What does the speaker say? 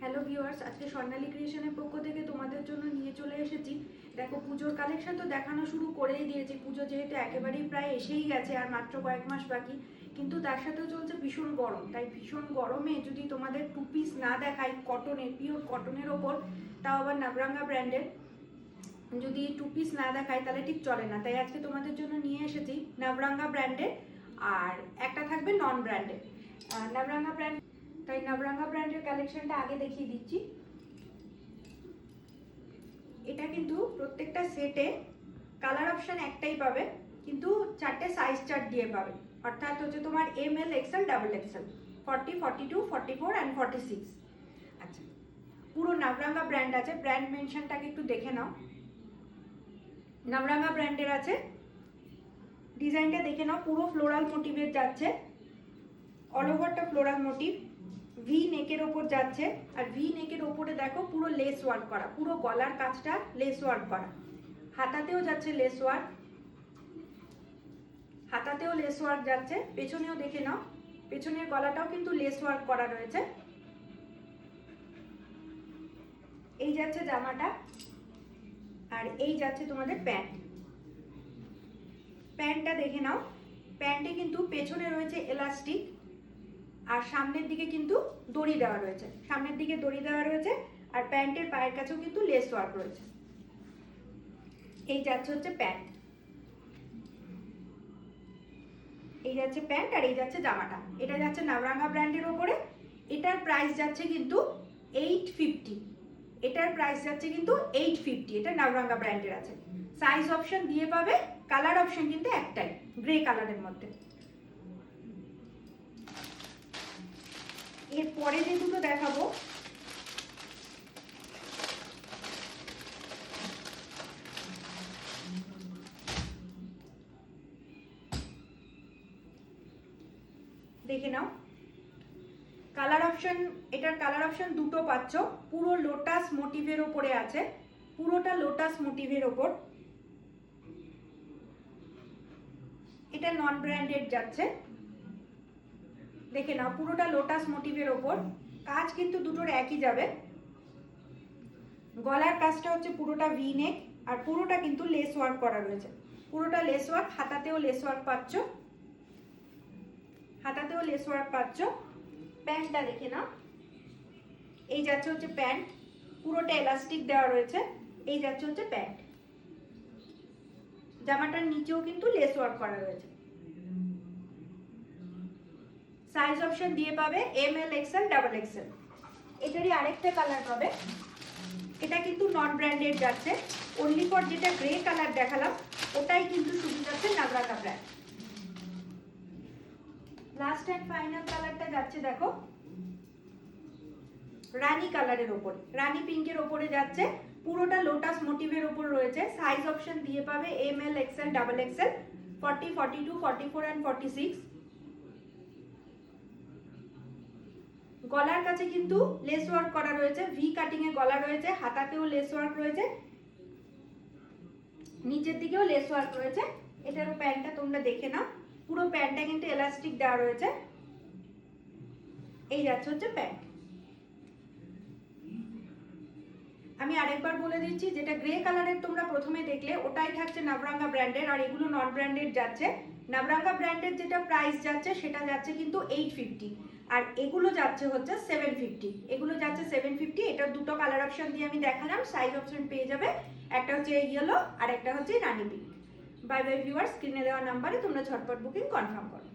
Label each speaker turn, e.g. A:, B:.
A: Hello viewers, আজকে স্বর্ণালী ক্রিয়েশনের পক্ষ থেকে তোমাদের জন্য নিয়ে চলে এসেছি। দেখো, পুজোর কালেকশন তো দেখানো শুরু করেই দিয়েছি। পুজো যেহেতু একেবারেই প্রায় এসেই গেছে, আর মাত্র কয়েক মাস বাকি, কিন্তু তার সাথেও চলছে ভীষণ গরম। তাই ভীষণ গরমে যদি তোমাদের টু পিস না দেখাই কটনের, পিওর কটনের ওপর, তাও আবার নাবরাঙ্গা ব্র্যান্ডের, যদি টু পিস না দেখাই তাহলে ঠিক চলে না। তাই আজকে তোমাদের জন্য নিয়ে এসেছি নাবরাঙ্গা ব্র্যান্ডের, আর একটা থাকবে নন ব্র্যান্ডের। নাবরাঙ্গা ব্র্যান্ড, তাই নাবরাঙ্গা ব্র্যান্ডের কালেকশনটা আগে দেখিয়ে দিচ্ছি। এটা কিন্তু প্রত্যেকটা সেটে কালার অপশন একটাই পাবে, কিন্তু চারটে সাইজ চার্ট দিয়ে পাবে। অর্থাৎ হচ্ছে তোমার ML, XL, double XL, 40, 42, 44 and 46। আচ্ছা, পুরো নাবরাঙ্গা ব্র্যান্ড আছে। ব্র্যান্ড মেনশনটাকে একটু দেখে নাও। নাবরাঙ্গা ব্র্যান্ডের আছে, ডিজাইনটা দেখে নাও। পুরো ফ্লোরাল মোটিভের যাচ্ছে, অল ওভারটা ফ্লোরাল মোটিভ। ভি নেকের ওপর যাচ্ছে, আর ভি নেকের ওপরে দেখো পুরো লেস ওয়ার্ক করা, পুরো গলার কাজটা লেস ওয়ার্ক করা। হাতাতেও যাচ্ছে লেস ওয়ার্ক, হাতাতেও লেস ওয়ার্ক যাচ্ছে। পেছনেও দেখে নাও, পেছনের গলাটাও কিন্তু লেস ওয়ার্ক করা রয়েছে। এই যাচ্ছে জামাটা, আর এই যাচ্ছে তোমাদের প্যান্ট। প্যান্টটা দেখে নাও। প্যান্টে কিন্তু পেছনে রয়েছে এলাস্টিক, আর সামনের দিকে কিন্তু দড়ি দেওয়া রয়েছে। সামনের দিকে দড়ি দেওয়া রয়েছে, আর প্যান্টের পায়ের কাছেও কিন্তু লেস ওয়ার্ক রয়েছে। এই যাচ্ছে হচ্ছে প্যান্ট, এই যাচ্ছে প্যান্ট, আর এই যাচ্ছে জামাটা। এটা যাচ্ছে নাবরাঙ্গা ব্র্যান্ডের ওপরে। এটার প্রাইস যাচ্ছে কিন্তু 850। এটার প্রাইস যাচ্ছে কিন্তু 850। এটা নাবরাঙ্গা ব্র্যান্ডের আছে। সাইজ অপশন দিয়ে পাবে, কালার অপশন কিন্তু একটাই, গ্রে কালারের মধ্যে। এরপরে যে দুটো দেখাবো, দেখে নাও। কালার অপশন, এটার কালার অপশন দুটো পাচ্ছ। পুরো লোটাস মোটিভের ওপরে আছে, পুরোটা লোটাস মোটিভের ওপর। এটা নন ব্র্যান্ডেড যাচ্ছে, দেখে নাও। পুরোটা লোটাস মোটিভের ওপর, কাজ কিন্তু দুটোর একই যাবে। গলার কাজটা হচ্ছে পুরোটা ভি নেক, আর পুরোটা কিন্তু লেস ওয়ার্ক করা রয়েছে। পুরোটা লেস ওয়ার্ক, হাতাতেও লেস ওয়ার্ক পাচ্ছ, হাতাতেও লেস ওয়ার্ক পাচ্ছ। প্যান্টটা দেখে নাও। এই যাচ্ছে হচ্ছে প্যান্ট, পুরোটা এলাস্টিক দেওয়া রয়েছে। এই যাচ্ছে হচ্ছে প্যান্ট। জামাটার নিচেও কিন্তু লেস ওয়ার্ক করা রয়েছে। সাইজ অপশন দিয়ে পাবে ML, XL, ডাবল XL। এটারই আরেকটা কালার পাবে। এটা কিন্তু নন ব্র্যান্ডেড যাচ্ছে। অনলি ফর যেটা গ্রে কালার দেখালাম, ওটাই কিন্তু শুধু যাচ্ছে নাবরাঙ্গা ব্র্যান্ড। লাস্ট অ্যান্ড ফাইনাল কালারটা যাচ্ছে দেখো রানী কালারের ওপরে, রানী পিঙ্কের ওপরে যাচ্ছে। পুরোটা লোটাস মোটিভের ওপর রয়েছে। সাইজ অপশন দিয়ে পাবে ML, XL, double XL, 40, 42, 44 and 46। গলার কাছে কিন্তু লেস ওয়ার্ক করা রয়েছে, ভি কাটিং এ গলা রয়েছে, হাতাতেও লেস ওয়ার্ক রয়েছে, নিচের দিকেও লেস ওয়ার্ক রয়েছে। এটারও প্যান্টটা তোমরা দেখে নাও। পুরো প্যান্টটা কিন্তু এলাস্টিক দেওয়া রয়েছে। এই যাচ্ছে হচ্ছে প্যান্ট। আমি আরেকবার বলে দিচ্ছি, যেটা গ্রে কালারের তোমরা প্রথমে দেখলে ওটাই থাকছে নাবরাঙ্গা ব্র্যান্ডের, আর এগুলো নন ব্র্যান্ডেড যাচ্ছে। নাবরাঙ্গা ব্র্যান্ডের যেটা প্রাইস যাচ্ছে সেটা যাচ্ছে কিন্তু 850, আর এগুলো যাচ্ছে হচ্ছে 750। এগুলো যাচ্ছে 750। এটার দুটো কালার অপশন দিয়ে আমি দেখালাম। সাইজ অপশন পেয়ে যাবে, একটা হচ্ছে ইয়েলো আর একটা হচ্ছে রানি পিঙ্ক। বাই বাই ভিউয়ার্স, স্ক্রিনে দেওয়া নাম্বারে তোমরা ঝটপট বুকিং কনফার্ম করো।